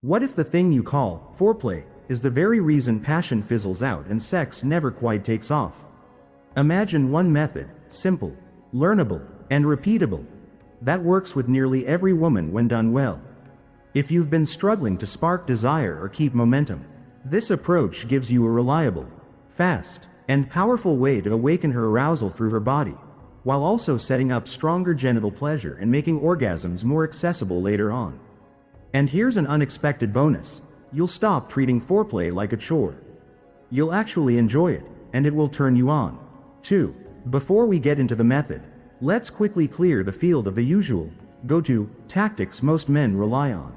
What if the thing you call foreplay is the very reason passion fizzles out and sex never quite takes off? Imagine one method, simple, learnable, and repeatable, that works with nearly every woman when done well. If you've been struggling to spark desire or keep momentum, this approach gives you a reliable, fast, and powerful way to awaken her arousal through her body, while also setting up stronger genital pleasure and making orgasms more accessible later on. And here's an unexpected bonus: you'll stop treating foreplay like a chore. You'll actually enjoy it, and it will turn you on. 2. Before we get into the method, let's quickly clear the field of the usual, go-to tactics most men rely on,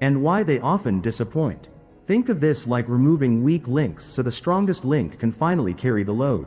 and why they often disappoint. Think of this like removing weak links so the strongest link can finally carry the load.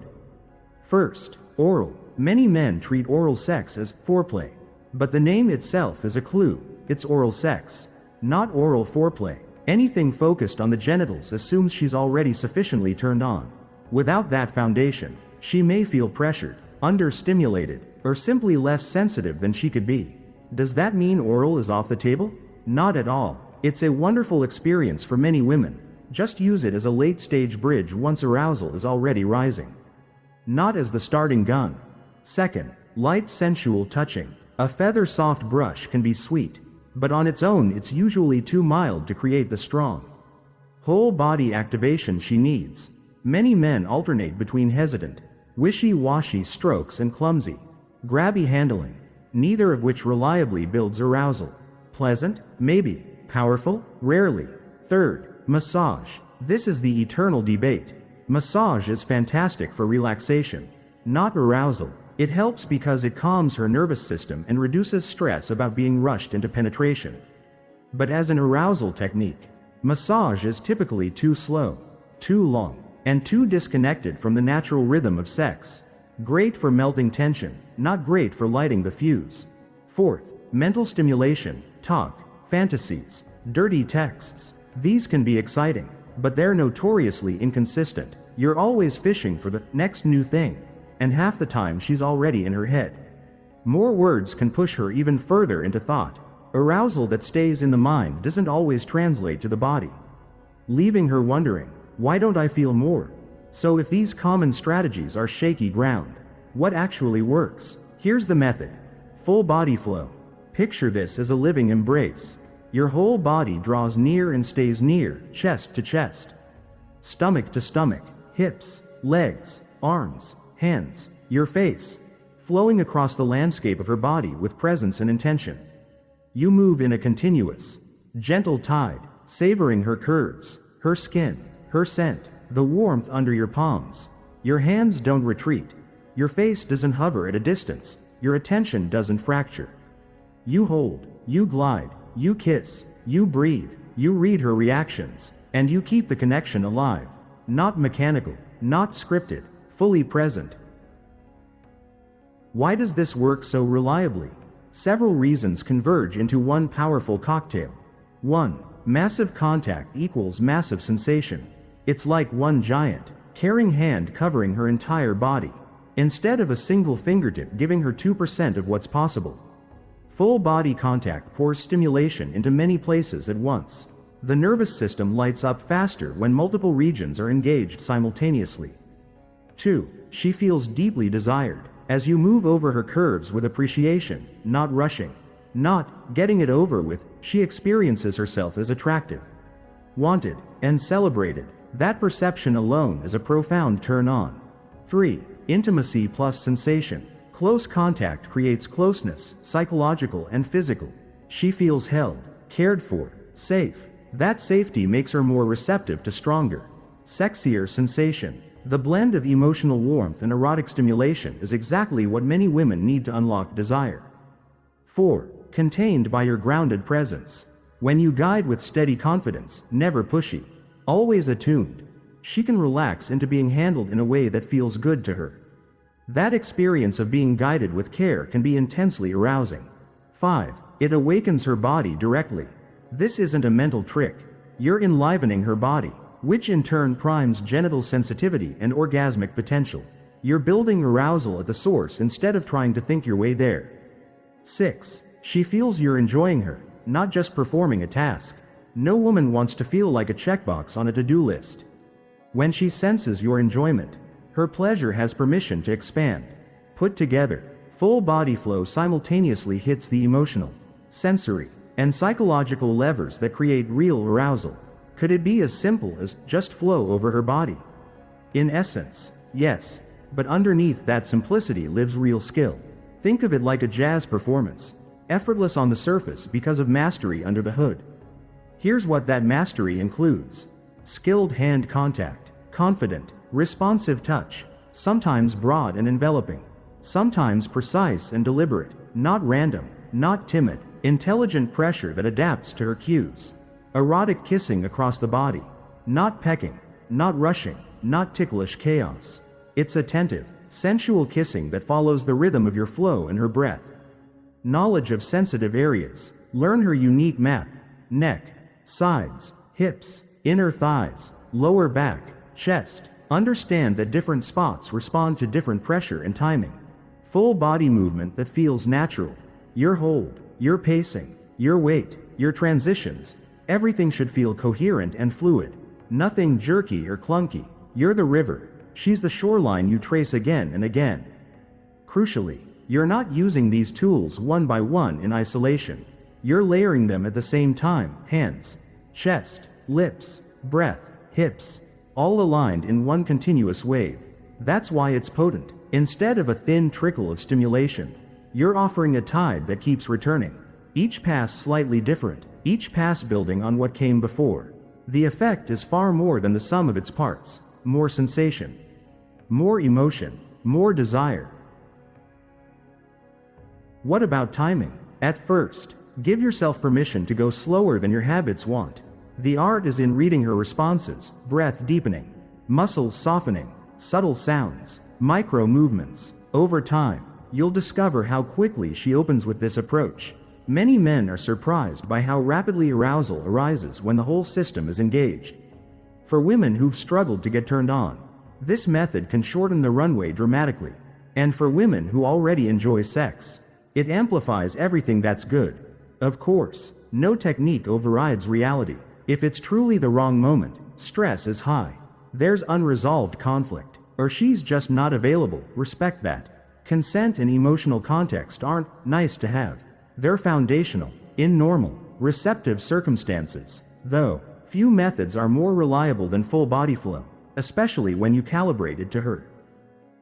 First, oral. Many men treat oral sex as foreplay, but the name itself is a clue. It's oral sex, not oral foreplay. Anything focused on the genitals assumes she's already sufficiently turned on. Without that foundation, she may feel pressured, understimulated, or simply less sensitive than she could be. Does that mean oral is off the table? Not at all. It's a wonderful experience for many women. Just use it as a late-stage bridge once arousal is already rising, not as the starting gun. Second, light sensual touching. A feather-soft brush can be sweet, but on its own it's usually too mild to create the strong, whole-body activation she needs. Many men alternate between hesitant, wishy-washy strokes and clumsy, grabby handling, neither of which reliably builds arousal. Pleasant? Maybe. Powerful? Rarely. Third, massage. This is the eternal debate. Massage is fantastic for relaxation, not arousal. It helps because it calms her nervous system and reduces stress about being rushed into penetration. But as an arousal technique, massage is typically too slow, too long, and too disconnected from the natural rhythm of sex. Great for melting tension, not great for lighting the fuse. Fourth, mental stimulation, talk, fantasies, dirty texts. These can be exciting, but they're notoriously inconsistent. You're always fishing for the next new thing, and half the time she's already in her head. More words can push her even further into thought. Arousal that stays in the mind doesn't always translate to the body, leaving her wondering, why don't I feel more? So if these common strategies are shaky ground, what actually works? Here's the method. Full body flow. Picture this as a living embrace. Your whole body draws near and stays near, chest to chest, stomach to stomach, hips, legs, arms, hands, your face, flowing across the landscape of her body with presence and intention. You move in a continuous, gentle tide, savoring her curves, her skin, her scent, the warmth under your palms. Your hands don't retreat. Your face doesn't hover at a distance. Your attention doesn't fracture. You hold, you glide, you kiss, you breathe, you read her reactions, and you keep the connection alive. Not mechanical, not scripted, fully present. Why does this work so reliably? Several reasons converge into one powerful cocktail. 1. Massive contact equals massive sensation. It's like one giant, caring hand covering her entire body, instead of a single fingertip giving her 2% of what's possible. Full body contact pours stimulation into many places at once. The nervous system lights up faster when multiple regions are engaged simultaneously. 2. She feels deeply desired. As you move over her curves with appreciation, not rushing, not getting it over with, she experiences herself as attractive, wanted, and celebrated. That perception alone is a profound turn-on. 3. Intimacy plus sensation. Close contact creates closeness, psychological and physical. She feels held, cared for, safe. That safety makes her more receptive to stronger, sexier sensation. The blend of emotional warmth and erotic stimulation is exactly what many women need to unlock desire. 4. Contained by your grounded presence. When you guide with steady confidence, never pushy, always attuned, she can relax into being handled in a way that feels good to her. That experience of being guided with care can be intensely arousing. 5. It awakens her body directly. This isn't a mental trick. You're enlivening her body, which in turn primes genital sensitivity and orgasmic potential. You're building arousal at the source instead of trying to think your way there. 6. She feels you're enjoying her, not just performing a task. No woman wants to feel like a checkbox on a to-do list. When she senses your enjoyment, her pleasure has permission to expand. Put together, full body flow simultaneously hits the emotional, sensory, and psychological levers that create real arousal. Could it be as simple as just flow over her body? In essence, yes, but underneath that simplicity lives real skill. Think of it like a jazz performance, effortless on the surface because of mastery under the hood. Here's what that mastery includes: skilled hand contact, confident, responsive touch, sometimes broad and enveloping, sometimes precise and deliberate, not random, not timid, intelligent pressure that adapts to her cues. Erotic kissing across the body, not pecking, not rushing, not ticklish chaos. It's attentive, sensual kissing that follows the rhythm of your flow and her breath. Knowledge of sensitive areas. Learn her unique map: neck, sides, hips, inner thighs, lower back, chest. Understand that different spots respond to different pressure and timing. Full body movement that feels natural. Your hold, your pacing, your weight, your transitions. Everything should feel coherent and fluid. Nothing jerky or clunky. You're the river. She's the shoreline you trace again and again. Crucially, you're not using these tools one by one in isolation. You're layering them at the same time: hands, chest, lips, breath, hips, all aligned in one continuous wave. That's why it's potent. Instead of a thin trickle of stimulation, you're offering a tide that keeps returning. Each pass slightly different, each pass building on what came before. The effect is far more than the sum of its parts. More sensation, more emotion, more desire. What about timing? At first, give yourself permission to go slower than your habits want. The art is in reading her responses: breath deepening, muscles softening, subtle sounds, micro movements. Over time, you'll discover how quickly she opens with this approach. Many men are surprised by how rapidly arousal arises when the whole system is engaged. For women who've struggled to get turned on, this method can shorten the runway dramatically. And for women who already enjoy sex, it amplifies everything that's good. Of course, no technique overrides reality. If it's truly the wrong moment, stress is high, there's unresolved conflict, or she's just not available, respect that. Consent and emotional context aren't nice to have. They're foundational. In normal, receptive circumstances, though, few methods are more reliable than full body flow, especially when you calibrate it to her.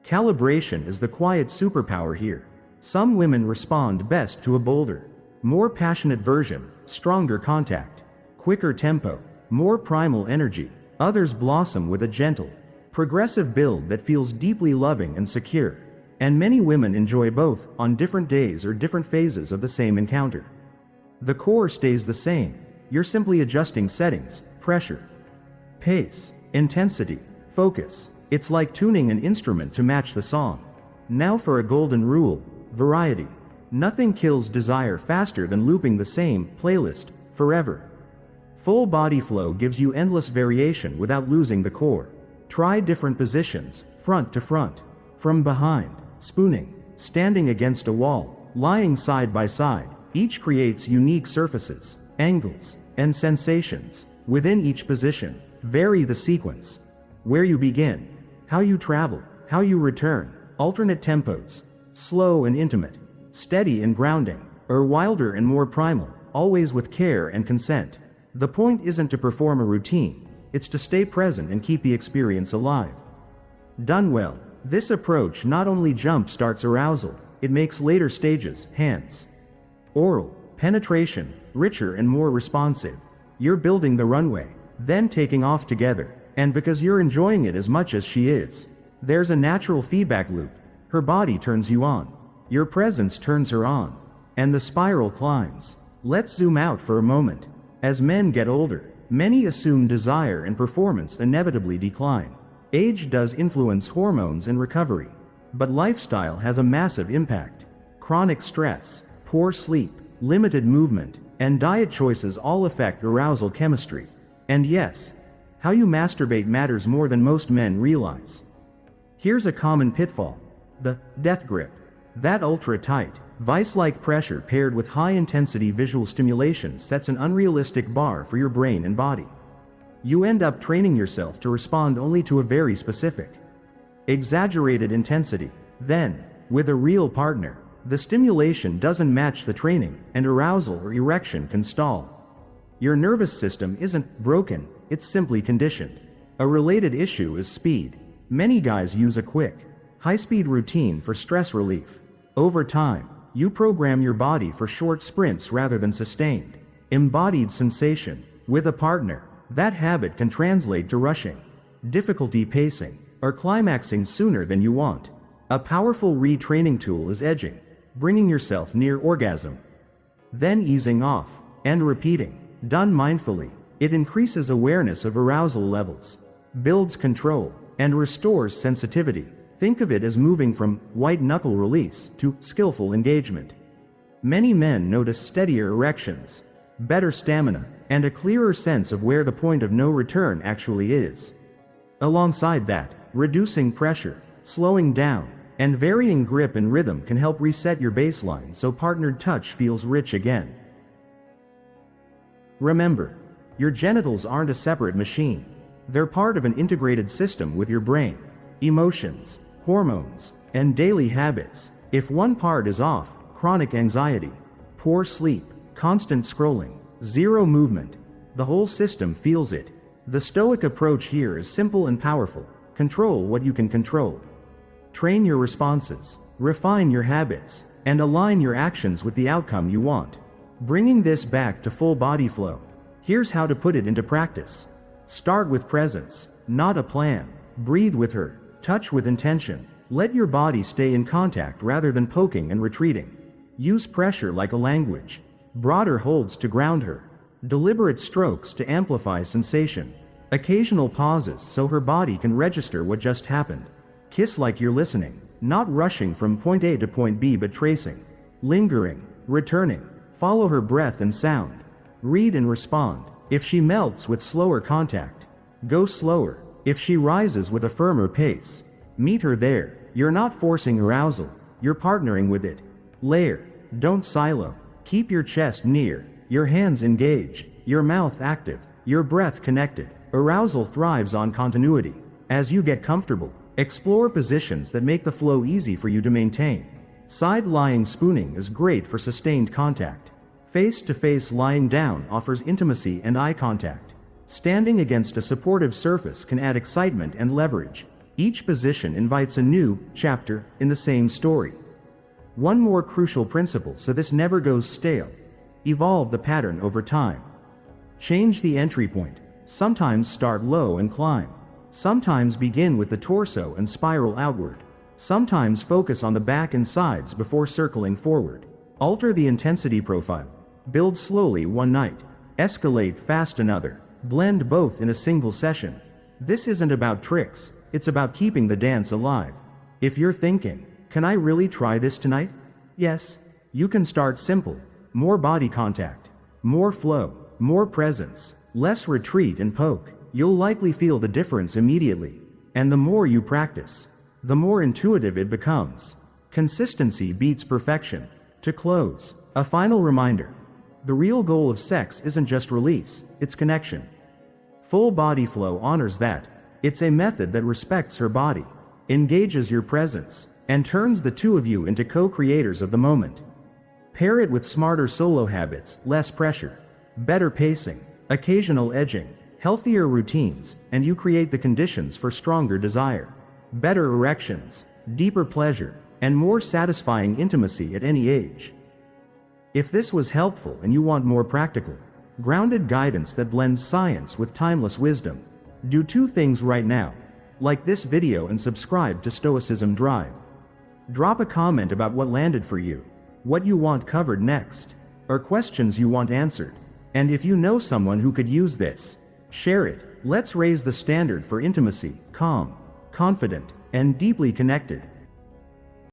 Calibration is the quiet superpower here. Some women respond best to a bolder, more passionate version: stronger contact, quicker tempo, more primal energy. Others blossom with a gentle, progressive build that feels deeply loving and secure. And many women enjoy both, on different days or different phases of the same encounter. The core stays the same. You're simply adjusting settings, pressure, pace, intensity, focus. It's like tuning an instrument to match the song. Now for a golden rule: variety. Nothing kills desire faster than looping the same playlist forever. Full body flow gives you endless variation without losing the core. Try different positions: front to front, from behind, spooning, standing against a wall, lying side by side. Each creates unique surfaces, angles, and sensations. Within each position, vary the sequence: where you begin, how you travel, how you return. Alternate tempos: slow and intimate, steady and grounding, or wilder and more primal, always with care and consent. The point isn't to perform a routine, it's to stay present and keep the experience alive. Done well, this approach not only jump-starts arousal, it makes later stages, hands, oral, penetration, richer and more responsive. You're building the runway, then taking off together, and because you're enjoying it as much as she is, there's a natural feedback loop. Her body turns you on, your presence turns her on, and the spiral climbs. Let's zoom out for a moment. As men get older, many assume desire and performance inevitably decline. Age does influence hormones and recovery, but lifestyle has a massive impact. Chronic stress, poor sleep, limited movement, and diet choices all affect arousal chemistry. And yes, how you masturbate matters more than most men realize. Here's a common pitfall: the death grip. That ultra-tight, Vice-like pressure paired with high-intensity visual stimulation sets an unrealistic bar for your brain and body. You end up training yourself to respond only to a very specific, exaggerated intensity. Then, with a real partner, the stimulation doesn't match the training, and arousal or erection can stall. Your nervous system isn't broken, it's simply conditioned. A related issue is speed. Many guys use a quick, high-speed routine for stress relief. Over time, you program your body for short sprints rather than sustained, embodied sensation. With a partner, that habit can translate to rushing, difficulty pacing, or climaxing sooner than you want. A powerful retraining tool is edging, bringing yourself near orgasm, then easing off, and repeating. Done mindfully, it increases awareness of arousal levels, builds control, and restores sensitivity. Think of it as moving from white-knuckle release to skillful engagement. Many men notice steadier erections, better stamina, and a clearer sense of where the point of no return actually is. Alongside that, reducing pressure, slowing down, and varying grip and rhythm can help reset your baseline so partnered touch feels rich again. Remember, your genitals aren't a separate machine. They're part of an integrated system with your brain, emotions, hormones, and daily habits. If one part is off, chronic anxiety, poor sleep, constant scrolling, zero movement, the whole system feels it. The Stoic approach here is simple and powerful. Control what you can control. Train your responses, refine your habits, and align your actions with the outcome you want. Bringing this back to full body flow. Here's how to put it into practice. Start with presence, not a plan. Breathe with her. Touch with intention. Let your body stay in contact rather than poking and retreating. Use pressure like a language. Broader holds to ground her. Deliberate strokes to amplify sensation. Occasional pauses so her body can register what just happened. Kiss like you're listening, not rushing from point A to point B but tracing. Lingering, returning. Follow her breath and sound. Read and respond. If she melts with slower contact, go slower. If she rises with a firmer pace, meet her there. You're not forcing arousal, you're partnering with it. Layer, don't silo. Keep your chest near, your hands engaged, your mouth active, your breath connected. Arousal thrives on continuity. As you get comfortable, explore positions that make the flow easy for you to maintain. Side-lying spooning is great for sustained contact. Face-to-face lying down offers intimacy and eye contact. Standing against a supportive surface can add excitement and leverage. Each position invites a new chapter in the same story. One more crucial principle so this never goes stale. Evolve the pattern over time. Change the entry point. Sometimes start low and climb. Sometimes begin with the torso and spiral outward. Sometimes focus on the back and sides before circling forward. Alter the intensity profile. Build slowly one night. Escalate fast another. Blend both in a single session. This isn't about tricks, it's about keeping the dance alive. If you're thinking, can I really try this tonight? Yes, you can start simple. More body contact, more flow, more presence, less retreat and poke. You'll likely feel the difference immediately. And the more you practice, the more intuitive it becomes. Consistency beats perfection. To close, a final reminder. The real goal of sex isn't just release, it's connection. Full body flow honors that. It's a method that respects her body, engages your presence, and turns the two of you into co-creators of the moment. Pair it with smarter solo habits, less pressure, better pacing, occasional edging, healthier routines, and you create the conditions for stronger desire, better erections, deeper pleasure, and more satisfying intimacy at any age. If this was helpful and you want more practical, grounded guidance that blends science with timeless wisdom, do two things right now. Like this video and subscribe to Stoicism Drive. Drop a comment about what landed for you, what you want covered next, or questions you want answered. And if you know someone who could use this, share it. Let's raise the standard for intimacy, calm, confident, and deeply connected.